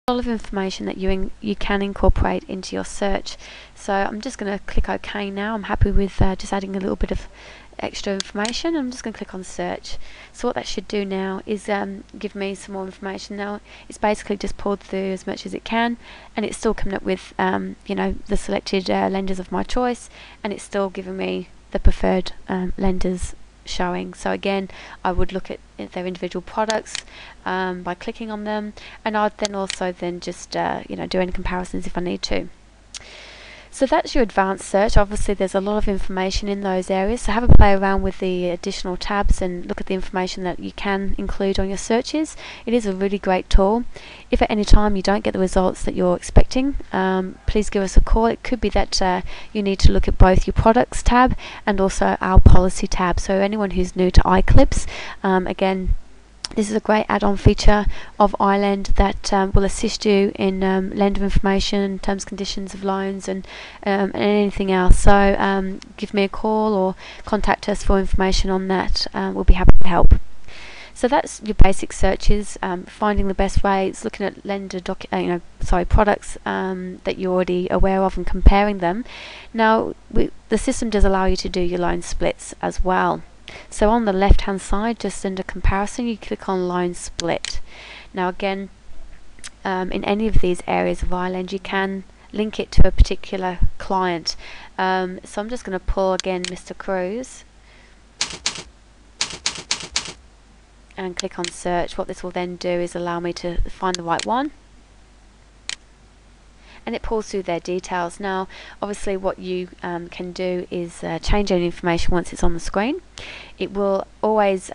a lot of information that you can incorporate into your search. So I'm just going to click OK now. I'm happy with just adding a little bit of extra information. I'm just going to click on search. So what that should do now is give me some more information. Now it's basically just pulled through as much as it can, and it's still coming up with the selected lenders of my choice, and it's still giving me the preferred lenders showing. So again, I would look at their individual products by clicking on them, and I'd then also just do any comparisons if I need to. So that's your advanced search. Obviously there's a lot of information in those areas, so have a play around with the additional tabs and look at the information that you can include on your searches. It is a really great tool. If at any time you don't get the results that you're expecting, please give us a call. It could be that you need to look at both your products tab and also our policy tab. So anyone who's new to iClips, again, this is a great add-on feature of iLearn that will assist you in lender information, terms, conditions of loans, and anything else. So give me a call or contact us for information on that. We'll be happy to help. So that's your basic searches, finding the best rates, looking at lender products that you're already aware of and comparing them. Now the system does allow you to do your loan splits as well. So on the left hand side, just under comparison, you click on loan split. Now again, in any of these areas of iLearn, you can link it to a particular client. So I'm just going to pull again Mr. Cruz and click on search. What this will then do is allow me to find the right one, and it pulls through their details. Now obviously what you can do is change any information once it's on the screen. It will always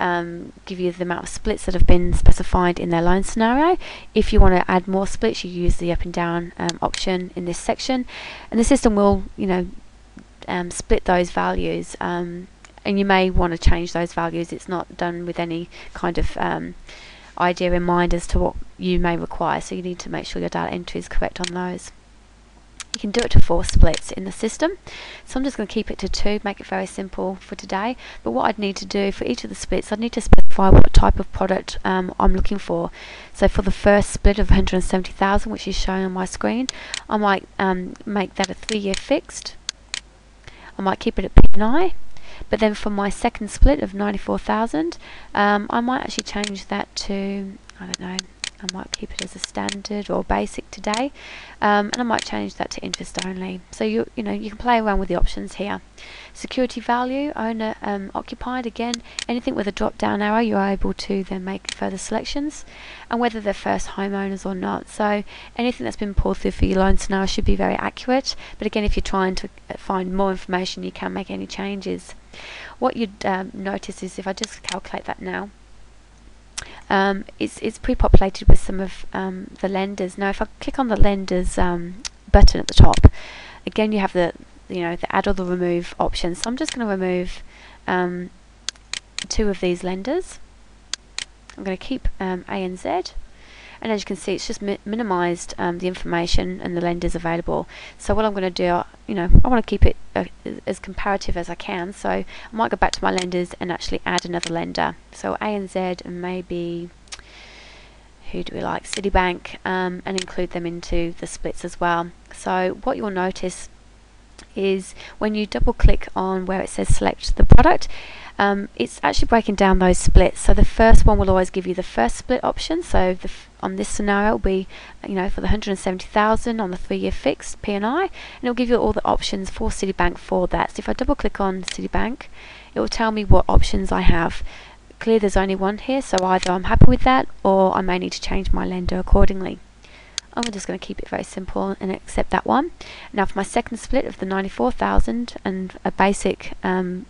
give you the amount of splits that have been specified in their loan scenario. If you want to add more splits, you use the up and down option in this section, and the system will split those values, and you may want to change those values. It's not done with any kind of idea in mind as to what you may require, so you need to make sure your data entry is correct on those. You can do it to 4 splits in the system, so I'm just going to keep it to 2, make it very simple for today. But what I'd need to do for each of the splits, I'd need to specify what type of product I'm looking for. So for the first split of 170,000, which is shown on my screen, I might make that a 3-year fixed. I might keep it at P&I. But then for my second split of 94,000, I might actually change that to, I don't know, I might keep it as a standard or basic today, and I might change that to interest only. So you can play around with the options here. Security value, owner occupied, again, anything with a drop down arrow, you're able to then make further selections, and whether they're first homeowners or not. So anything that's been pulled through for your loan scenario should be very accurate, but again, if you're trying to find more information, you can make any changes. What you'd notice is if I just calculate that now, it's pre-populated with some of the lenders. Now if I click on the lenders button at the top, again you have the add or the remove option. So I'm just going to remove 2 of these lenders. I'm going to keep A and Z, and as you can see, it's just minimized the information and the lenders available. So what I'm going to do, I want to keep it as comparative as I can, so I might go back to my lenders and actually add another lender. So A and Z, and maybe, who do we like, Citibank, and include them into the splits as well. So what you'll notice is when you double click on where it says select the product, it's actually breaking down those splits. So the first one will always give you the first split option. So on this scenario, it will be for the 170,000 on the 3-year fixed P&I, and it will give you all the options for Citibank for that. So if I double click on Citibank, it will tell me what options I have. Clear, there's only one here, so either I'm happy with that or I may need to change my lender accordingly. I'm just going to keep it very simple and accept that one. Now for my second split of the 94,000 and a basic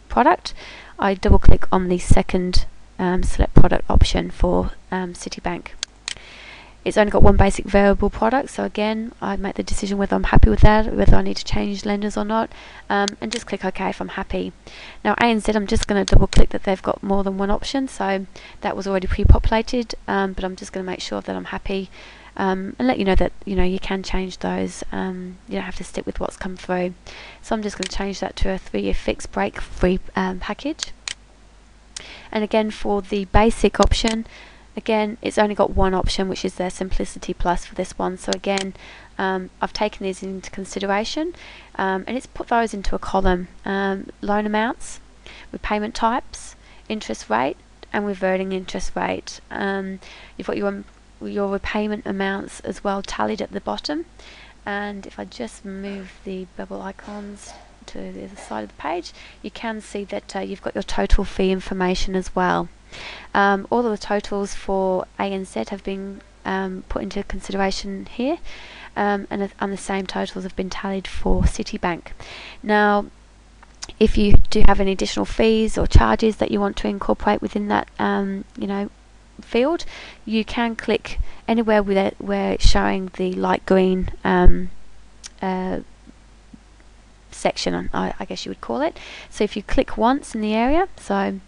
product, I double click on the second select product option for Citibank. It's only got one basic variable product, so again I make the decision whether I'm happy with that, whether I need to change lenders or not, and just click OK if I'm happy. Now A and Z, I'm just going to double click that they've got more than one option, so that was already pre-populated, but I'm just going to make sure that I'm happy, and let you know that you can change those. You don't have to stick with what's come through. So I'm just going to change that to a 3-year fixed break free package. And again for the basic option, Again, it's only got one option, which is their Simplicity Plus for this one. So again, I've taken these into consideration, and it's put those into a column: loan amounts, repayment types, interest rate, and reverting interest rate. You've got your repayment amounts as well tallied at the bottom. And if I just move the bubble icons to the other side of the page, you can see that you've got your total fee information as well. All of the totals for ANZ have been put into consideration here, and the same totals have been tallied for Citibank. Now, if you do have any additional fees or charges that you want to incorporate within that field, you can click anywhere where it's showing the light green section, I guess you would call it. So if you click once in the area, so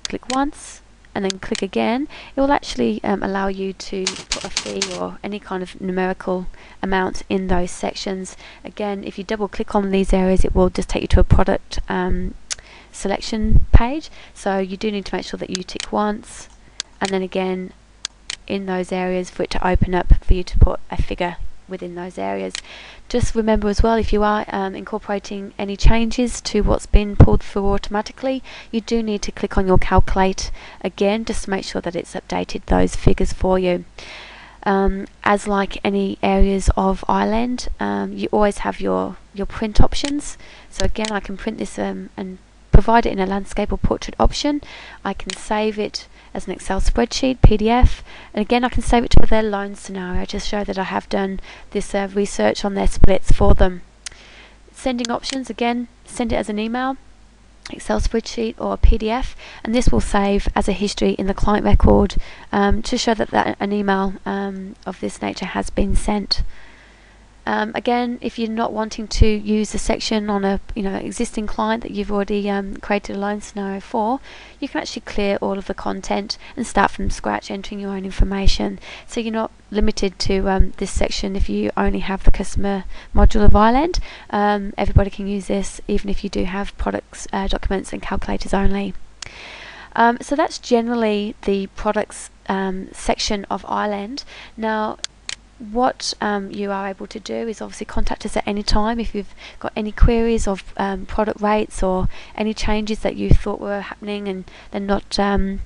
click once and then click again, it will actually allow you to put a fee or any kind of numerical amount in those sections. Again, if you double click on these areas, it will just take you to a product selection page. So you do need to make sure that you tick once and then again in those areas for it to open up for you to put a figure within those areas. Just remember as well, if you are incorporating any changes to what's been pulled through automatically, you do need to click on your calculate again just to make sure that it's updated those figures for you. As like any areas of iLearn, you always have your print options. So again, I can print this and provide it in a landscape or portrait option. I can save it as an Excel spreadsheet, PDF, and again I can save it to their loan scenario to show that I have done this research on their splits for them. Sending options, again, send it as an email, Excel spreadsheet or a PDF, and this will save as a history in the client record to show that an email of this nature has been sent. Again, if you're not wanting to use the section on a existing client that you've already created a loan scenario for, you can actually clear all of the content and start from scratch entering your own information. So you're not limited to this section if you only have the customer module of iLearn. Everybody can use this, even if you do have products, documents and calculators only. So that's generally the products section of iLearn. Now, what you are able to do is obviously contact us at any time if you've got any queries of product rates or any changes that you thought were happening and they're not showing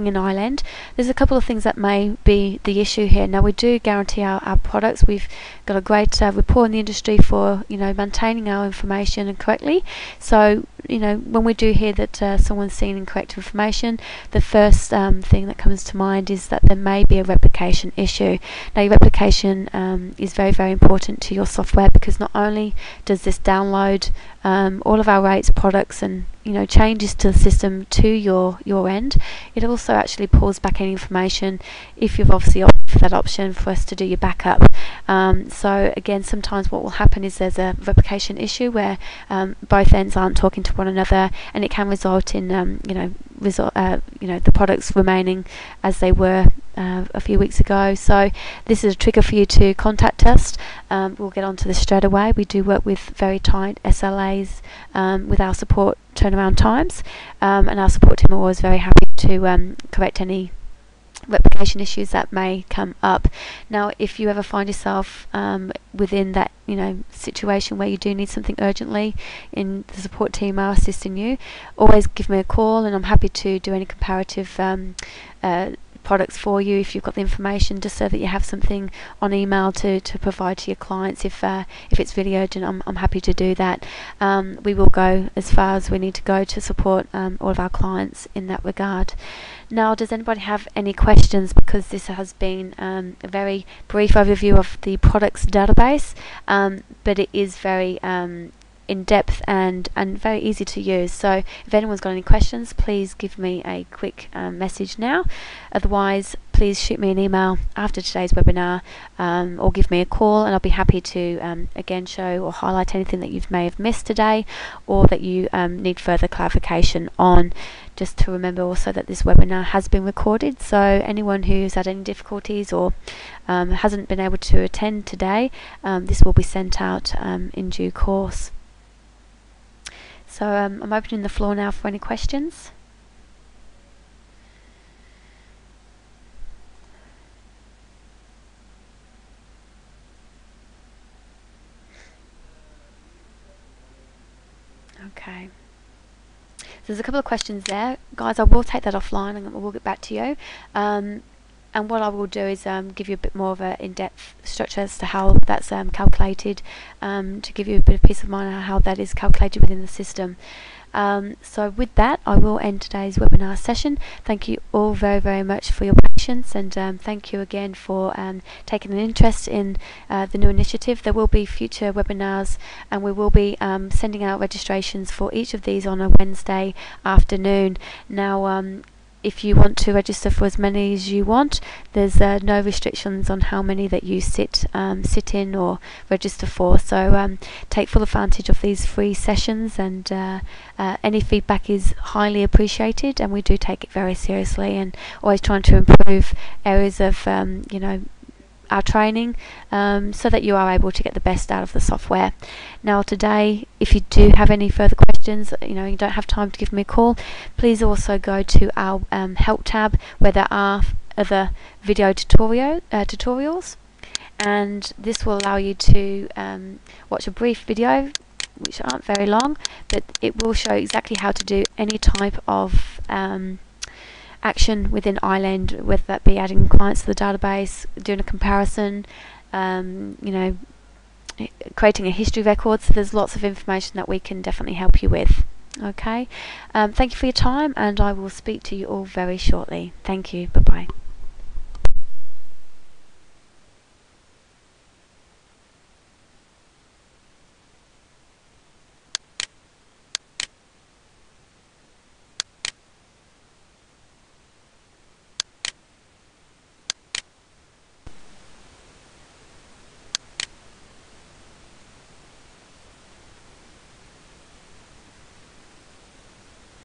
in iLearn. There's a couple of things that may be the issue here. Now, we do guarantee our products. We've got a great rapport in the industry for maintaining our information correctly. So when we do hear that someone's seen incorrect information, the first thing that comes to mind is that there may be a replication issue. Now, your replication is very, very important to your software, because not only does this download all of our rates, products and changes to the system to your end, it also actually pulls back any information if you've obviously opted for that option for us to do your backup. So again, sometimes what will happen is there's a replication issue where both ends aren't talking to one another, and it can result in the products remaining as they were a few weeks ago. So this is a trigger for you to contact us. We'll get onto this straight away. We do work with very tight SLAs with our support turnaround times, and our support team are always very happy to correct any replication issues that may come up. Now, if you ever find yourself within that situation where you do need something urgently, in the support team are assisting you, always give me a call and I'm happy to do any comparative products for you if you've got the information, just so that you have something on email to provide to your clients. If it's really urgent, I'm happy to do that. We will go as far as we need to go to support all of our clients in that regard. Now, does anybody have any questions? Because this has been a very brief overview of the products database, but it is very in-depth and very easy to use. So if anyone's got any questions, please give me a quick message now. Otherwise, please shoot me an email after today's webinar, or give me a call, and I'll be happy to again show or highlight anything that you may have missed today, or that you need further clarification on. Just to remember also that this webinar has been recorded, so anyone who's had any difficulties or hasn't been able to attend today, this will be sent out in due course. So I'm opening the floor now for any questions. Okay. So there's a couple of questions there. Guys, I will take that offline and we'll get back to you. And what I will do is give you a bit more of an in-depth structure as to how that's calculated, to give you a bit of peace of mind on how that is calculated within the system. So with that, I will end today's webinar session. Thank you all very, very much for your patience, and thank you again for taking an interest in the new initiative. There will be future webinars, and we will be sending out registrations for each of these on a Wednesday afternoon. Now, if you want to register for as many as you want, there's no restrictions on how many that you sit in or register for. So take full advantage of these free sessions, and any feedback is highly appreciated, and we do take it very seriously, and always trying to improve areas of our training, so that you are able to get the best out of the software. Now today, if you do have any further questions, you don't have time to give me a call, please also go to our help tab, where there are other video tutorials, and this will allow you to watch a brief video, which aren't very long, but it will show exactly how to do any type of action within iLearn, whether that be adding clients to the database, doing a comparison, creating a history record. So there's lots of information that we can definitely help you with. Okay, thank you for your time, and I will speak to you all very shortly. Thank you. Bye bye.